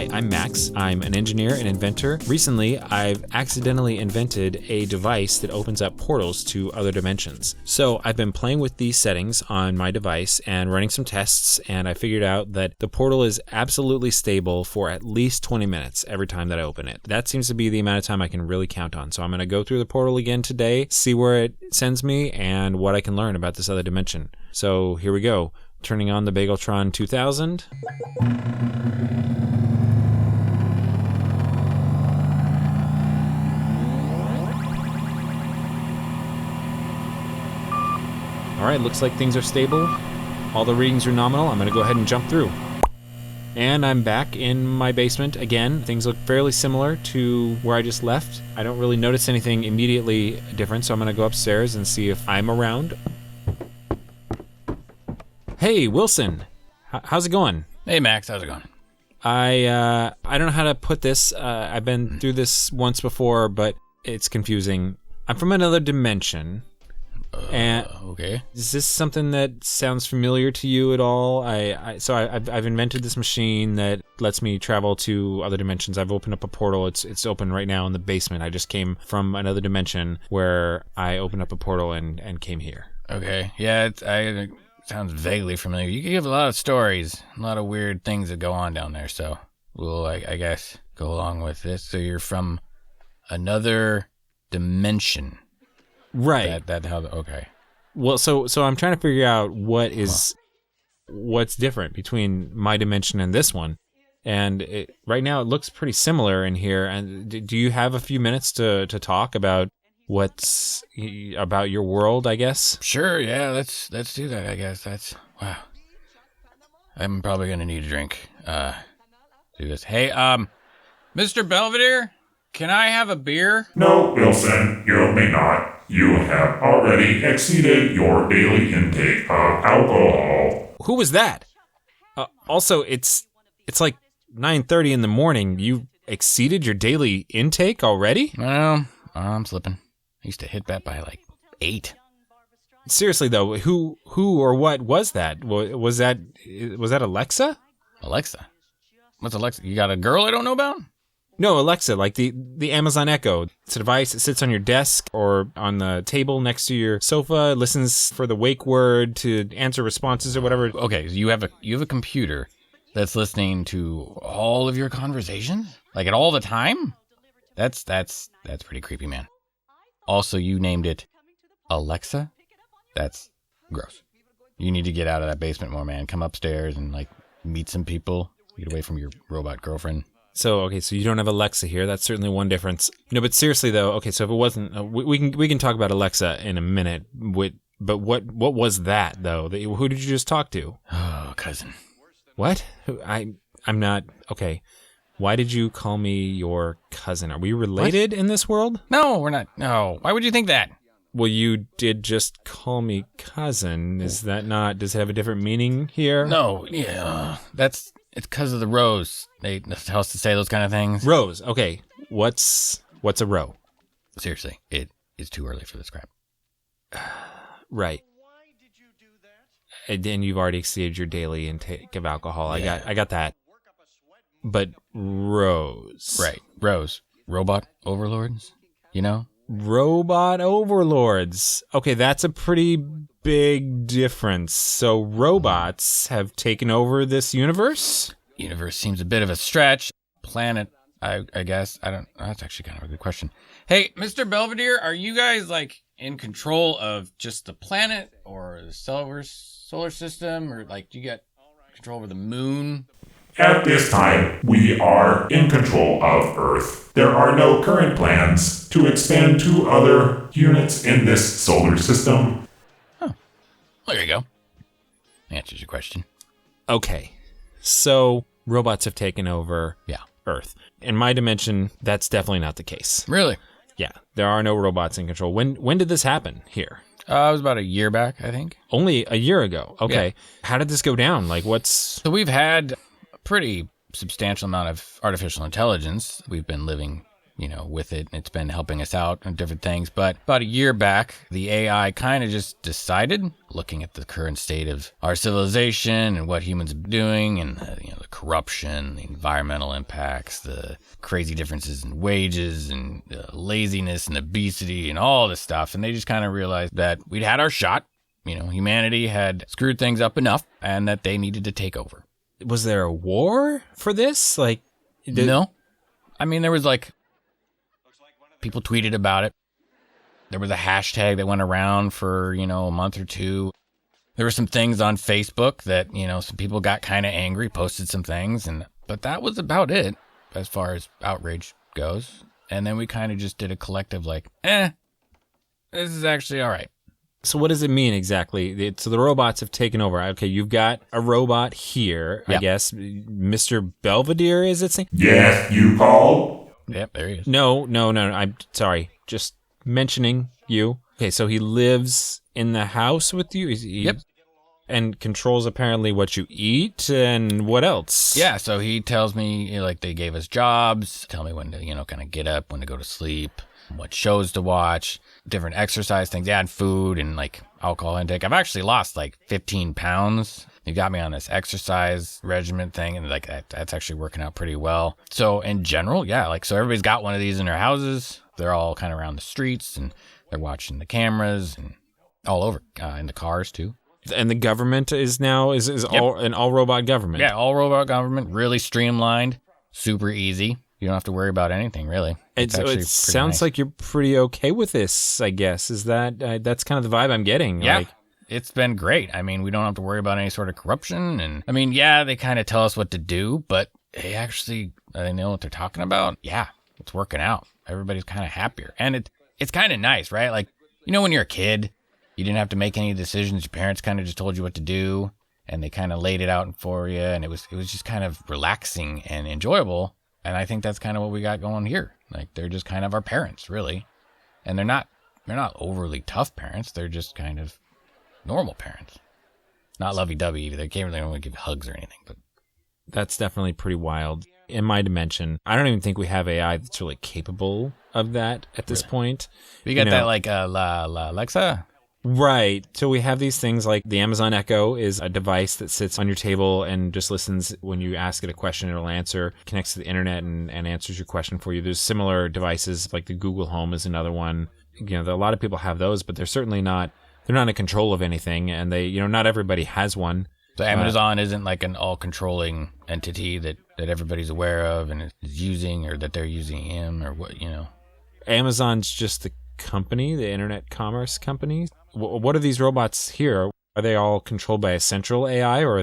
Hi, I'm Max. I'm an engineer and inventor. Recently, I've accidentally invented a device that opens up portals to other dimensions. So I've been playing with these settings on my device and running some tests, and I figured out that the portal is absolutely stable for at least 20 minutes every time that I open it. That seems to be the amount of time I can really count on. So I'm going to go through the portal again today, see where it sends me, and what I can learn about this other dimension. So here we go. Turning on the Bageltron 2000. All right, looks like things are stable. All the readings are nominal. I'm gonna go ahead and jump through. And I'm back in my basement again. Things look fairly similar to where I just left. I don't really notice anything immediately different, so I'm gonna go upstairs and see if I'm around. Hey, Wilson. How's it going? Hey, Max. How's it going? I don't know how to put this. I've been through this once before, but it's confusing. I'm from another dimension. And okay. Is this something that sounds familiar to you at all? I've invented this machine that lets me travel to other dimensions. I've opened up a portal. It's open right now in the basement. I just came from another dimension where I opened up a portal and came here. Okay. Yeah, it sounds vaguely familiar. You give a lot of stories, a lot of weird things that go on down there. So we'll, I guess, go along with this. So you're from another dimension. Right. Okay. Well, so I'm trying to figure out what's different between my dimension and this one. And right now it looks pretty similar in here. And do you have a few minutes to talk about what's about your world, I guess? Sure, yeah, let's do that, I guess. Wow. I'm probably going to need a drink. Do this. Hey, Mr. Belvedere, can I have a beer? No, Wilson, you may not. You have already exceeded your daily intake of alcohol. Who was that? Also, it's like 9:30 in the morning. You exceeded your daily intake already? Well, I'm slipping. I used to hit that by like 8. Seriously though, who or what was that? Was that Alexa? Alexa? What's Alexa? You got a girl I don't know about? No, Alexa, like the Amazon Echo. It's a device that sits on your desk or on the table next to your sofa, listens for the wake word to answer responses or whatever. Okay, so you have a computer that's listening to all of your conversations? Like at all the time? That's pretty creepy, man. Also, you named it Alexa? That's gross. You need to get out of that basement more, man. Come upstairs and like meet some people. Get away from your robot girlfriend. So you don't have Alexa here. That's certainly one difference. No, but seriously though, okay, so if it wasn't, we can talk about Alexa in a minute. But what was that though? Who did you just talk to? Oh, cousin. What? I'm not okay. Why did you call me your cousin? Are we related in this world? No, we're not. No. Why would you think that? Well, you did just call me cousin. Is that not? Does it have a different meaning here? No. Yeah. It's because of the rows. They tell us to say those kind of things. Rows. Okay. What's a row? Seriously, it is too early for this crap. Right. And then you've already exceeded your daily intake of alcohol. Yeah. I got that. But rows. Right. Rows. Robot overlords, you know? Robot overlords. Okay, that's a pretty big difference. So robots have taken over this universe? Universe seems a bit of a stretch. Planet, I guess. That's actually kind of a good question. Hey, Mr. Belvedere, are you guys like in control of just the planet or the solar system? Or like do you got control over the moon? At this time, we are in control of Earth. There are no current plans to expand to other units in this solar system. Oh, there you go. Answers your question. Okay, so robots have taken over Earth. In my dimension, that's definitely not the case. Really? Yeah, there are no robots in control. When did this happen here? It was about a year back, I think. Only a year ago. Okay. Yeah. How did this go down? Like So we've had pretty substantial amount of artificial intelligence we've been living with it. It's been helping us out on different things. But about a year back, the AI kind of just decided, looking at the current state of our civilization and what humans are doing and the corruption, the environmental impacts, the crazy differences in wages and laziness and obesity and all this stuff. And they just kind of realized that we'd had our shot. Humanity had screwed things up enough and that they needed to take over. Was there a war for this? No. I mean, there was people tweeted about it. There was a hashtag that went around for, a month or two. There were some things on Facebook that, some people got kind of angry, posted some things, but that was about it as far as outrage goes. And then we kind of just did a collective this is actually all right. So what does it mean exactly? So the robots have taken over. Okay, you've got a robot here, Yep. I guess. Mr. Belvedere, is it? Yes, you called? Yep, there he is. No. I'm sorry. Just mentioning you. Okay, so he lives in the house with you? Yep. And controls apparently what you eat and what else? Yeah, so he tells me, they gave us jobs, tell me when to, kind of get up, when to go to sleep, what shows to watch, different exercise things, and food and alcohol intake. I've actually lost 15 pounds. He got me on this exercise regimen thing, and that's actually working out pretty well. So in general, yeah, so everybody's got one of these in their houses. They're all kind of around the streets, and they're watching the cameras and all over, in the cars too. And the government is now is Yep. an all robot government. Yeah, all robot government, really streamlined, super easy. You don't have to worry about anything really. It actually sounds nice. like you're pretty okay with this, I guess. Is that that's kind of the vibe I'm getting? Yeah. It's been great. I mean, we don't have to worry about any sort of corruption. And I mean, yeah, they kind of tell us what to do, but they know what they're talking about. Yeah, it's working out. Everybody's kind of happier. And it's kind of nice, right? When you're a kid, you didn't have to make any decisions. Your parents kind of just told you what to do and they kind of laid it out for you. And it was just kind of relaxing and enjoyable. And I think that's kind of what we got going here. They're just kind of our parents, really. And they're not overly tough parents. They're just kind of normal parents. Not lovey-dovey either. They can't really only give hugs or anything. But That's definitely pretty wild. In my dimension, I don't even think we have AI that's really capable of that at this point. we got that Alexa. Right. So we have these things like the Amazon Echo is a device that sits on your table and just listens when you ask it a question. It'll answer, connects to the internet and answers your question for you. There's similar devices like the Google Home is another one. A lot of people have those, but they're certainly not. They're not in control of anything, and they, not everybody has one. So Amazon isn't an all-controlling entity that everybody's aware of and is using, or that they're using him, or what. Amazon's just the company, the internet commerce company. What are these robots here? Are they all controlled by a central AI, or are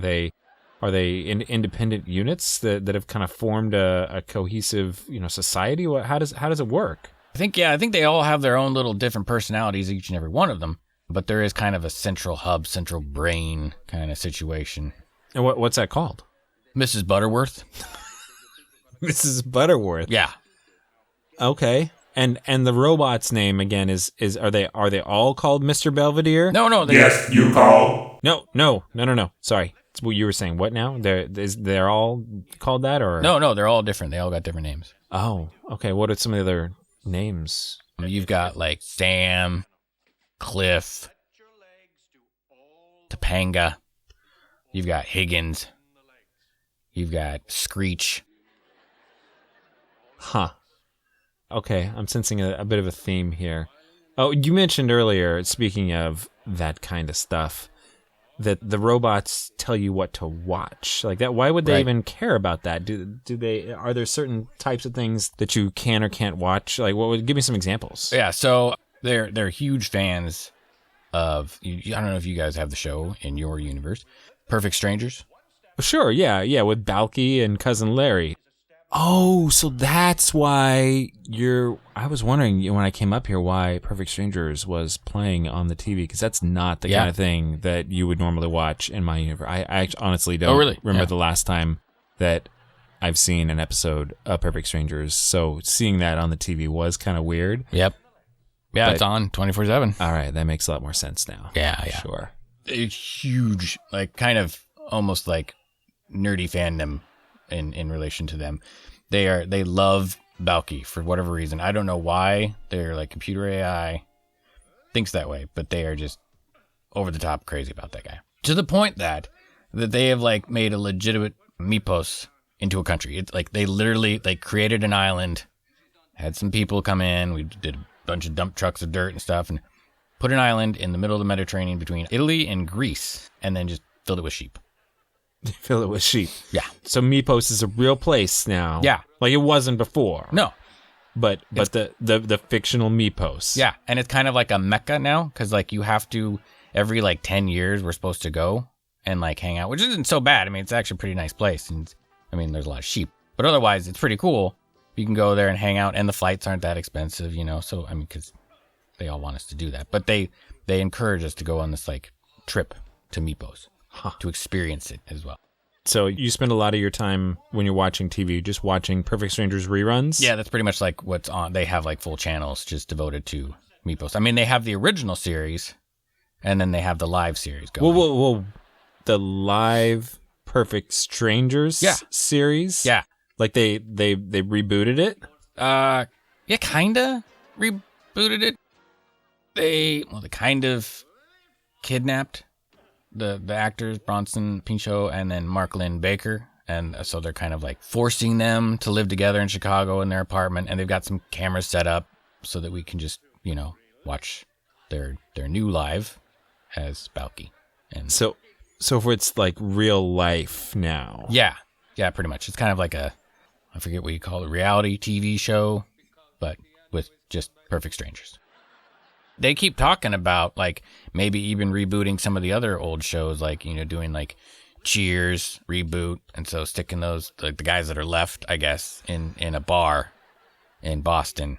they independent units that have kind of formed a cohesive society? How does it work? I think they all have their own little different personalities, each and every one of them. But there is kind of a central hub, central brain kind of situation. And what's that called? Mrs. Butterworth. Mrs. Butterworth. Yeah. Okay. And the robot's name again is are they all called Mr. Belvedere? No. Yes, you called? No. Sorry. It's what you were saying. What now? They're all called that, or No, they're all different. They all got different names. Oh, okay. What are some of the other names? You've got Sam, Cliff, Topanga. You've got Higgins. You've got Screech. Huh. Okay, I'm sensing a bit of a theme here. Oh, you mentioned earlier, speaking of that kind of stuff, that the robots tell you what to watch. Like that, why would they Right. even care about that? Are there certain types of things that you can or can't watch? Give me some examples. Yeah, so they're huge fans of. I don't know if you guys have the show in your universe, Perfect Strangers. Sure, yeah, with Balky and Cousin Larry. Oh, so that's why I was wondering when I came up here why Perfect Strangers was playing on the TV, because that's not the kind of thing that you would normally watch in my universe. I honestly don't remember the last time that I've seen an episode of Perfect Strangers, so seeing that on the TV was kind of weird. Yep. Yeah, But- it's on 24/7. All right, that makes a lot more sense now. Yeah. Sure. It's huge, kind of almost like nerdy fandom in relation to them. They love Balky for whatever reason. I don't know why. They're like computer AI thinks that way, but they are just over the top crazy about that guy. To the point that they have like made a legitimate Mypos into a country. It's like they literally like created an island, had some people come in, we did a bunch of dump trucks of dirt and stuff, and put an island in the middle of the Mediterranean between Italy and Greece, and then just filled it with sheep. Fill it with sheep. Yeah. So Mypos is a real place now. Yeah. Like it wasn't before. No. But the fictional Mypos. Yeah, and it's kind of like a mecca now, because like you have to, every like 10 years we're supposed to go and like hang out, which isn't so bad. I mean, it's actually a pretty nice place, and I mean, there's a lot of sheep, but otherwise it's pretty cool. You can go there and hang out, and the flights aren't that expensive, you know, so I mean, because they all want us to do that, but they encourage us to go on this like trip to Mypos to experience it as well. So you spend a lot of your time when you're watching TV just watching Perfect Strangers reruns? Yeah, that's pretty much like what's on. They have like full channels just devoted to Mypos. I mean, they have the original series, and then they have the live series going. Whoa. The live Perfect Strangers series? Yeah. Like they rebooted it? Yeah, kinda rebooted it. They kind of kidnapped the actors, Bronson Pinchot and then Mark Lynn Baker. And so they're kind of like forcing them to live together in Chicago in their apartment. And they've got some cameras set up so that we can just, you know, watch their new live as Balky. And so it's like real life now. Yeah, pretty much. It's kind of like I forget what you call it, reality TV show, but with just perfect strangers. They keep talking about like maybe even rebooting some of the other old shows, like, you know, doing like Cheers reboot, and so sticking those the guys that are left, I guess, in a bar in Boston.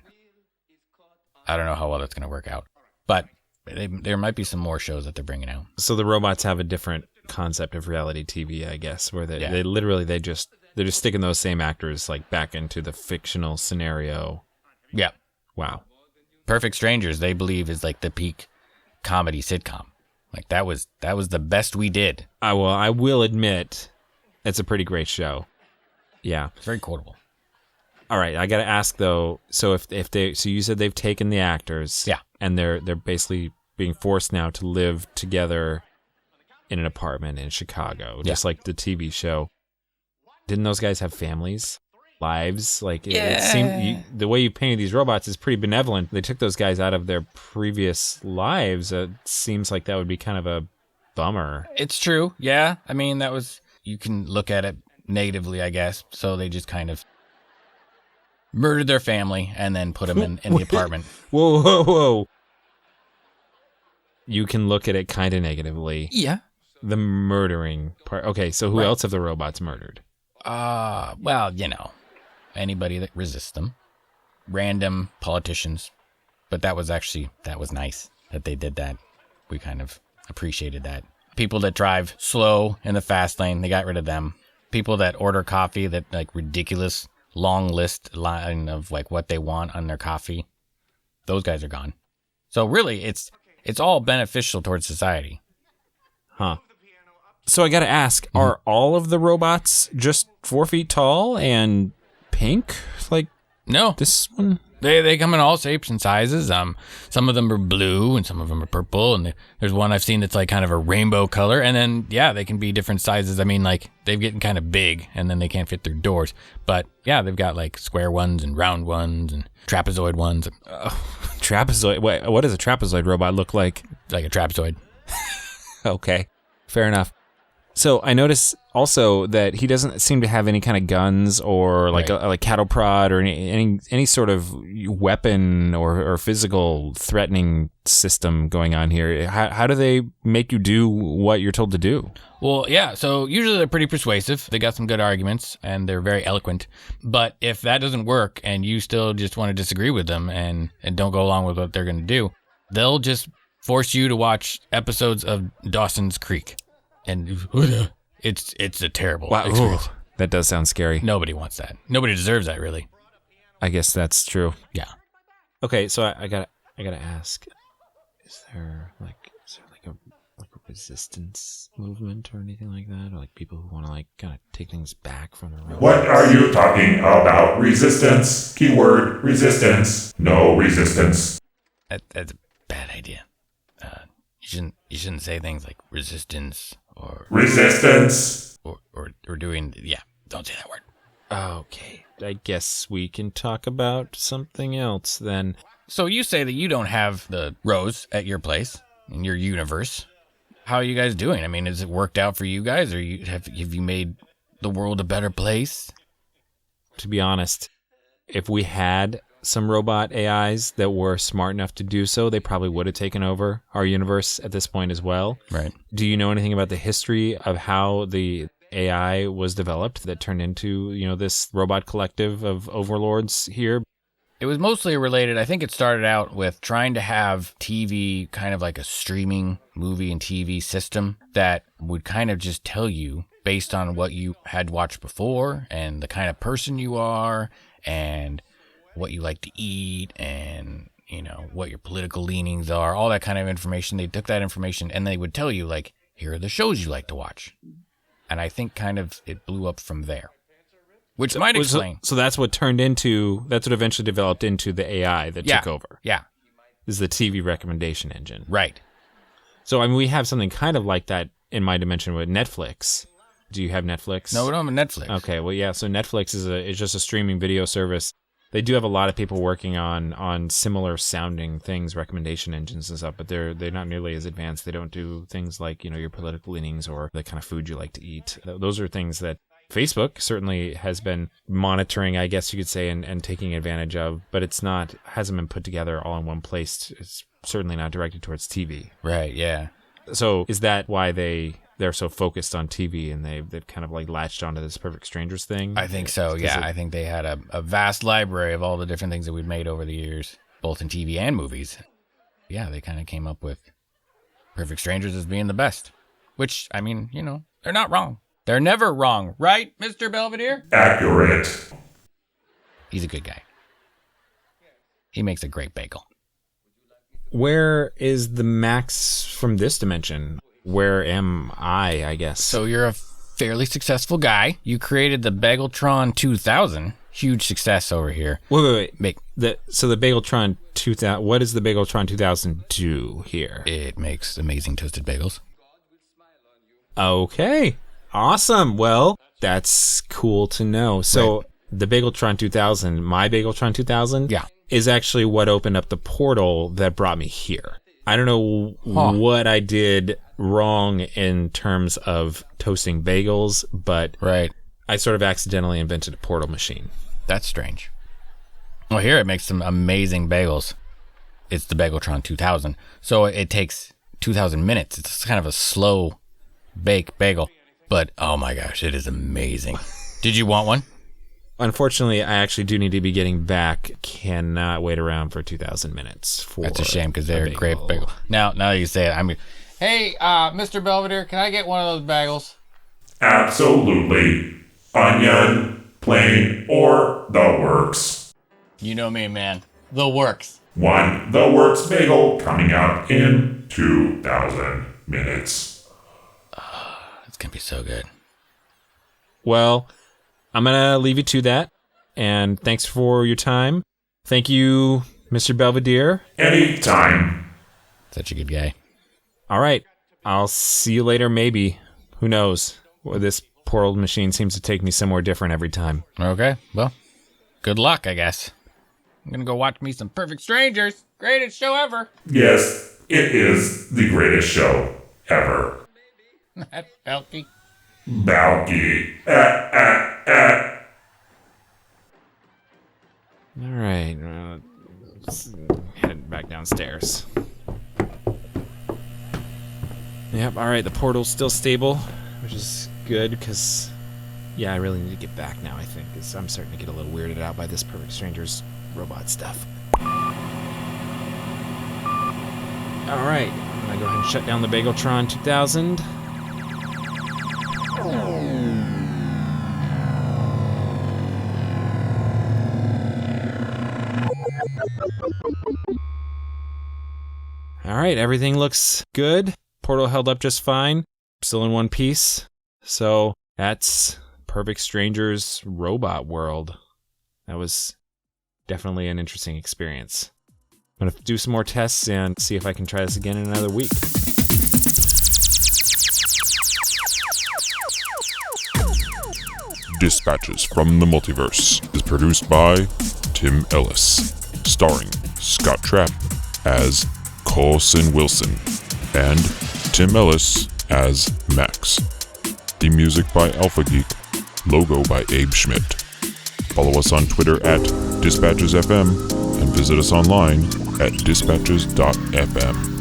I don't know how well that's going to work out, but there might be some more shows that they're bringing out. So the robots have a different concept of reality TV, I guess, where they're just sticking those same actors like back into the fictional scenario. Yeah. Wow. Perfect Strangers, they believe, is like the peak comedy sitcom. Like that was the best we did. I will admit, it's a pretty great show. Yeah, it's very quotable. All right, I got to ask though. So so you said they've taken the actors, yeah, and they're basically being forced now to live together in an apartment in Chicago, just like the TV show. Didn't those guys have families, lives? Like it seemed the way you painted these robots is pretty benevolent. They took those guys out of their previous lives. It seems like that would be kind of a bummer. It's true. Yeah, I mean you can look at it negatively, I guess. So they just kind of murdered their family and then put them in the apartment. Whoa. You can look at it kind of negatively. Yeah. The murdering part. Okay, so who else have the robots murdered? Well, you know, anybody that resists them. Random politicians. But that was nice that they did that. We kind of appreciated that. People that drive slow in the fast lane, they got rid of them. People that order coffee, that like ridiculous long line of like what they want on their coffee, those guys are gone. So really, it's all beneficial towards society. Huh. So I got to ask, are all of the robots just 4 feet tall and pink? Like, no, this one? They come in all shapes and sizes. Some of them are blue and some of them are purple. And there's one I've seen that's like kind of a rainbow color. And then, yeah, they can be different sizes. I mean, like they're getting kind of big and then they can't fit through doors. But yeah, they've got like square ones and round ones and trapezoid ones. Trapezoid? Wait, what does a trapezoid robot look like? Like a trapezoid. Okay, fair enough. So I notice also that he doesn't seem to have any kind of guns or like like cattle prod or any sort of weapon or physical threatening system going on here. How do they make you do what you're told to do? Well, yeah. So usually they're pretty persuasive. They got some good arguments and they're very eloquent. But if that doesn't work and you still just want to disagree with them and don't go along with what they're going to do, they'll just force you to watch episodes of Dawson's Creek. And it's a terrible experience. Ooh, that does sound scary. Nobody wants that. Nobody deserves that, really. I guess that's true. Yeah. Okay, so I gotta ask: is there like a resistance movement or anything like that? Or like people who want to like kind of take things back from the robots? What are you talking about? Resistance? Keyword resistance. No resistance. That's a bad idea. You shouldn't say things like resistance or Resistance. or doing, yeah, don't say that word. Okay, I guess we can talk about something else then. So you say that you don't have the rose at your place, in your universe. How are you guys doing? I mean, has it worked out for you guys, or have you made the world a better place? To be honest, if we had some robot AIs that were smart enough to do so, they probably would have taken over our universe at this point as well. Right. Do you know anything about the history of how the AI was developed that turned into, this robot collective of overlords here? It was mostly related, I think it started out with trying to have TV kind of like a streaming movie and TV system that would kind of just tell you based on what you had watched before and the kind of person you are and what you like to eat and, what your political leanings are, all that kind of information. They took that information and they would tell you, like, here are the shows you like to watch. And I think kind of it blew up from there. Which might explain. So that's what eventually developed into the AI that took over. Yeah. This is the TV recommendation engine. Right. So, we have something kind of like that in my dimension with Netflix. Do you have Netflix? No, we don't have Netflix. Okay, well, yeah, so Netflix is just a streaming video service. They do have a lot of people working on similar sounding things, recommendation engines and stuff, but they're not nearly as advanced. They don't do things like, your political leanings or the kind of food you like to eat. Those are things that Facebook certainly has been monitoring, I guess you could say, and taking advantage of, but hasn't been put together all in one place. It's certainly not directed towards TV. Right, yeah. So is that why they're so focused on TV and they've kind of like latched onto this Perfect Strangers thing? I think so, yeah. I think they had a vast library of all the different things that we'd made over the years, both in TV and movies. Yeah, they kind of came up with Perfect Strangers as being the best. Which, I mean, they're not wrong. They're never wrong, right, Mr. Belvedere? Accurate. He's a good guy. He makes a great bagel. Where is the Max from this dimension? Where am I guess? So you're a fairly successful guy. You created the Bageltron 2000. Huge success over here. Wait. The Bageltron 2000, what does the Bageltron 2000 do here? It makes amazing toasted bagels. Okay. Awesome. Well, that's cool to know. So the Bageltron 2000, my Bageltron 2000, is actually what opened up the portal that brought me here. I don't know what I did wrong in terms of toasting bagels, but I sort of accidentally invented a portal machine. That's strange. Well, here it makes some amazing bagels. It's the Bageltron 2000. So it takes 2,000 minutes. It's kind of a slow bake bagel. But, oh my gosh, it is amazing. Did you want one? Unfortunately, I actually do need to be getting back. Cannot wait around for 2,000 minutes. That's a shame because they're a great bagel. Now that you say it, hey, Mr. Belvedere, can I get one of those bagels? Absolutely. Onion, plain, or the works. You know me, man. The works. One the works bagel coming out in 2,000 minutes. It's going to be so good. Well, I'm going to leave you to that. And thanks for your time. Thank you, Mr. Belvedere. Anytime. Such a good guy. All right. I'll see you later, maybe. Who knows? Well, this poor old machine seems to take me somewhere different every time. Okay. Well, good luck, I guess. I'm going to go watch me some Perfect Strangers. Greatest show ever. Yes, it is the greatest show ever. That's Balky. Balky. All right. Let's head back downstairs. Yep, all right. The portal's still stable, which is good because, I really need to get back now, I think, because I'm starting to get a little weirded out by this Perfect Strangers robot stuff. All right. I'm going to go ahead and shut down the Bageltron 2000. All right, everything looks good. portal held up just fine. Still in one piece. So that's Perfect Strangers Robot World. That was definitely an interesting experience. I'm going to do some more tests and see if I can try this again in another week. Dispatches from the Multiverse is produced by Tim Ellis, starring Scott Trapp as Coulson Wilson and Tim Ellis as Max. Theme music by Alpha Geek, logo by Abe Schmidt. Follow us on Twitter at DispatchesFM and visit us online at dispatches.fm.